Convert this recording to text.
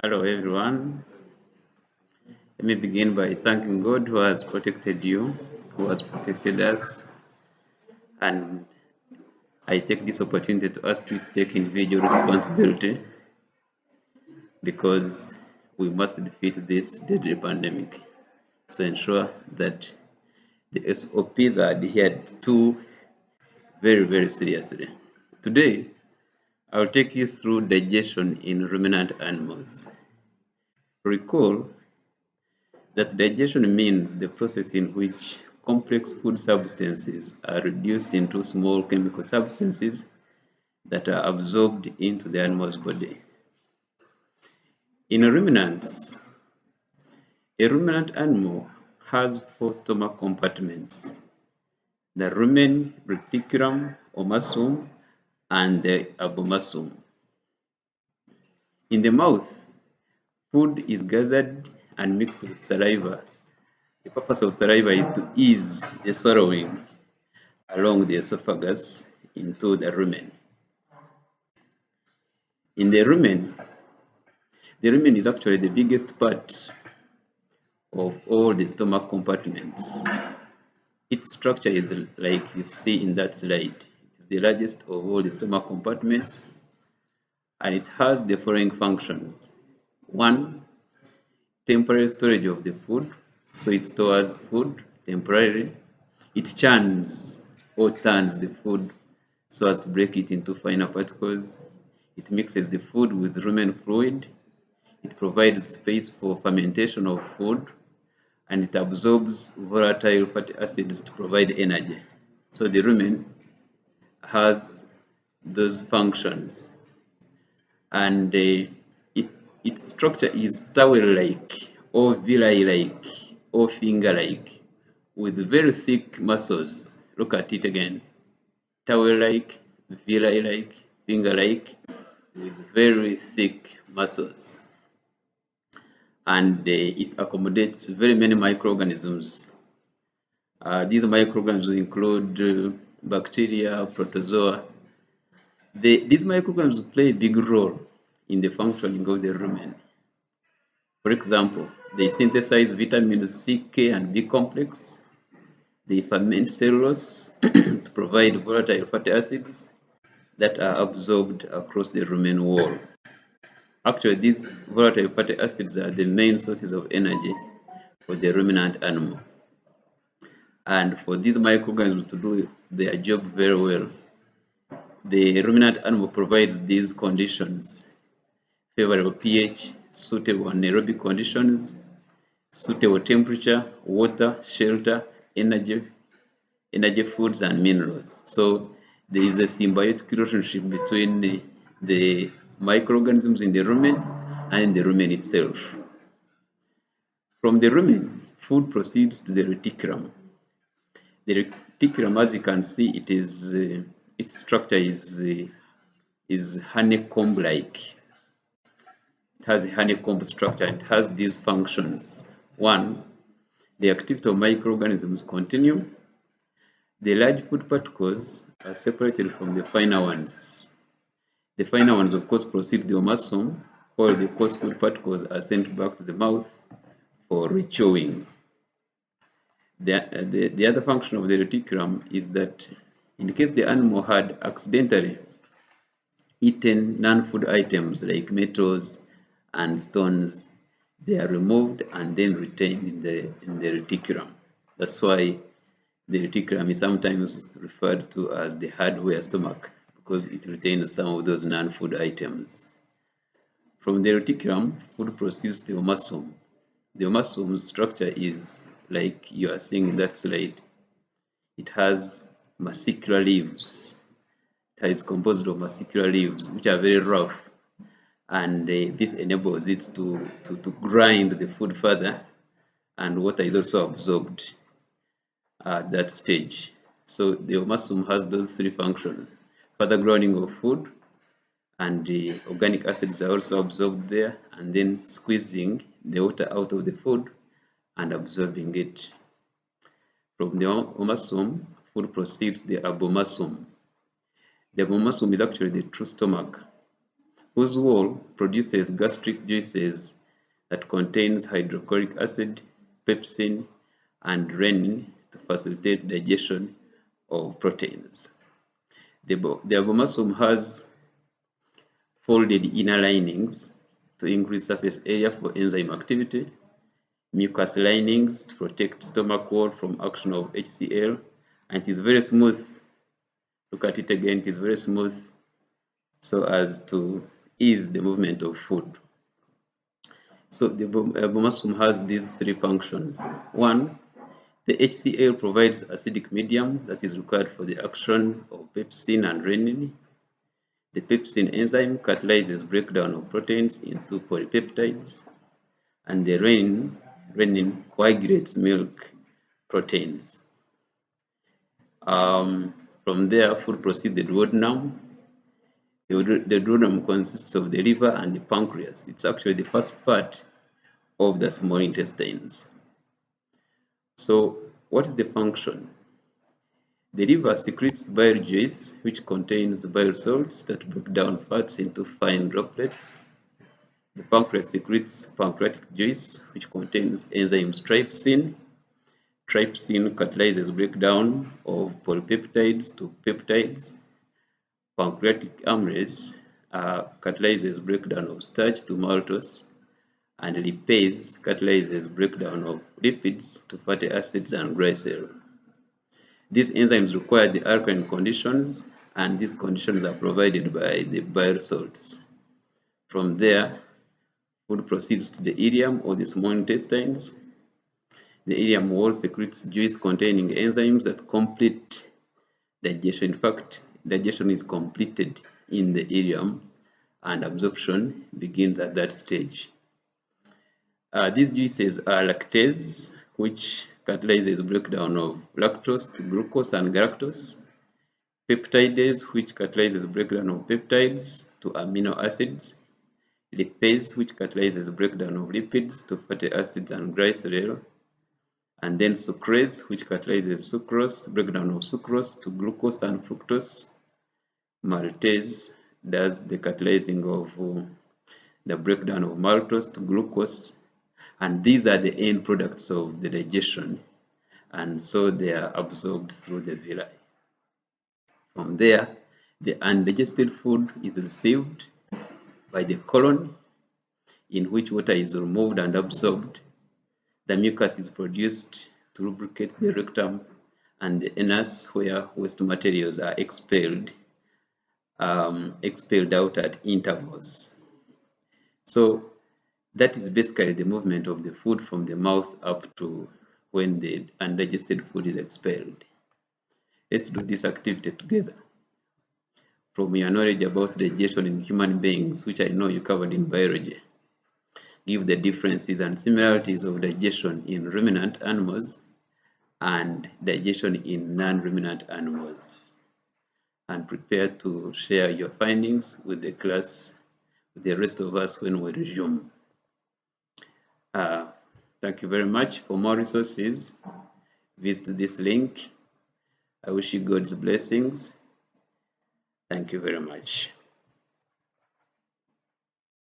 Hello everyone. Let me begin by thanking God who has protected you, who has protected us, and I take this opportunity to ask you to take individual responsibility because we must defeat this deadly pandemic. So ensure that the SOPs are adhered to very seriously. Today, I'll take you through digestion in ruminant animals. Recall that digestion means the process in which complex food substances are reduced into small chemical substances that are absorbed into the animal's body. In ruminants, a ruminant animal has 4 stomach compartments: the rumen, reticulum, omasum, and the abomasum. In the mouth, food is gathered and mixed with saliva. The purpose of saliva is to ease the swallowing along the esophagus into the rumen. In the rumen is actually the biggest part of all the stomach compartments. Its structure is like you see in that slide. It is the largest of all the stomach compartments, and it has the following functions. 1. Temporary storage of the food, so it stores food temporarily. It churns or turns the food so as to break it into finer particles. It mixes the food with rumen fluid. It provides space for fermentation of food, and it absorbs volatile fatty acids to provide energy. So the rumen has those functions, and its structure is towel-like or villi-like or finger-like with very thick muscles. Look at it again. Towel-like, villi-like, finger-like with very thick muscles. And it accommodates very many microorganisms. These microorganisms include bacteria, protozoa. These microorganisms play a big role in the functioning of the rumen. For example, they synthesize vitamins C, K, and B complex. They ferment cellulose to provide volatile fatty acids that are absorbed across the rumen wall. Actually, these volatile fatty acids are the main sources of energy for the ruminant animal. And for these microorganisms to do their job very well, the ruminant animal provides these conditions: favorable pH, suitable anaerobic conditions, suitable temperature, water, shelter, energy, foods, and minerals. So there is a symbiotic relationship between the microorganisms in the rumen and the rumen itself. From the rumen, food proceeds to the reticulum. The reticulum, as you can see, its structure is honeycomb-like. It has a honeycomb structure. It has these functions. 1. The activity of microorganisms continue. The large food particles are separated from the finer ones. The finer ones, of course, proceed to the omasum, while the coarse food particles are sent back to the mouth for rechewing. The other function of the reticulum is that in case the animal had accidentally eaten non-food items like metals and stones, they are removed and then retained in the reticulum. That's why the reticulum is sometimes referred to as the hardware stomach, because it retains some of those non-food items. From the reticulum, food proceeds to the omasum. The omasum's structure is like you are seeing in that slide. It has massicular leaves. It is composed of massicular leaves, which are very rough, and this enables it to grind the food further, and water is also absorbed at that stage. So the omasum has those 3 functions: further grinding of food, and the organic acids are also absorbed there, and then squeezing the water out of the food and absorbing it. From the omasum, food proceeds to the abomasum. The abomasum is actually the true stomach, Oswald produces gastric juices that contains hydrochloric acid, pepsin, and renin to facilitate digestion of proteins. The abomasum has folded inner linings to increase surface area for enzyme activity, mucous linings to protect stomach wall from action of HCl, and it is very smooth. Look at it again, it is very smooth so as to ease the movement of food. So the abomasum has these three functions. One, the HCl provides acidic medium that is required for the action of pepsin and renin. The pepsin enzyme catalyzes breakdown of proteins into polypeptides, and the renin coagulates milk proteins. From there, food proceeds the duodenum. The duodenum consists of the liver and the pancreas. It's actually the first part of the small intestines. So, what is the function? The liver secretes bile juice, which contains bile salts that break down fats into fine droplets. The pancreas secretes pancreatic juice, which contains enzymes trypsin. Trypsin catalyzes breakdown of polypeptides to peptides. Pancreatic amylase catalyzes breakdown of starch to maltose, and lipase catalyzes breakdown of lipids to fatty acids and glycerol. These enzymes require the alkaline conditions, and these conditions are provided by the bile salts. From there, food proceeds to the ileum or the small intestines. The ileum wall secretes juice containing enzymes that complete digestion. In fact, digestion is completed in the ileum, and absorption begins at that stage. These juices are lactase, which catalyzes breakdown of lactose to glucose and galactose, peptidase, which catalyzes breakdown of peptides to amino acids, lipase, which catalyzes breakdown of lipids to fatty acids and glycerol, and then sucrase, which catalyzes sucrose, breakdown of sucrose to glucose and fructose. Maltase does the catalyzing of the breakdown of maltose to glucose, and these are the end products of the digestion, and so they are absorbed through the villi. From there, the undigested food is received by the colon, in which water is removed and absorbed. The mucus is produced to lubricate the rectum, and the anus, where waste materials are expelled out at intervals. So that is basically the movement of the food from the mouth up to when the undigested food is expelled. Let's do this activity together. From your knowledge about digestion in human beings, which I know you covered in biology, give the differences and similarities of digestion in ruminant animals and digestion in non-ruminant animals, and prepare to share your findings with the class, with the rest of us when we resume. Thank you very much. For more resources, visit this link. I wish you God's blessings. Thank you very much.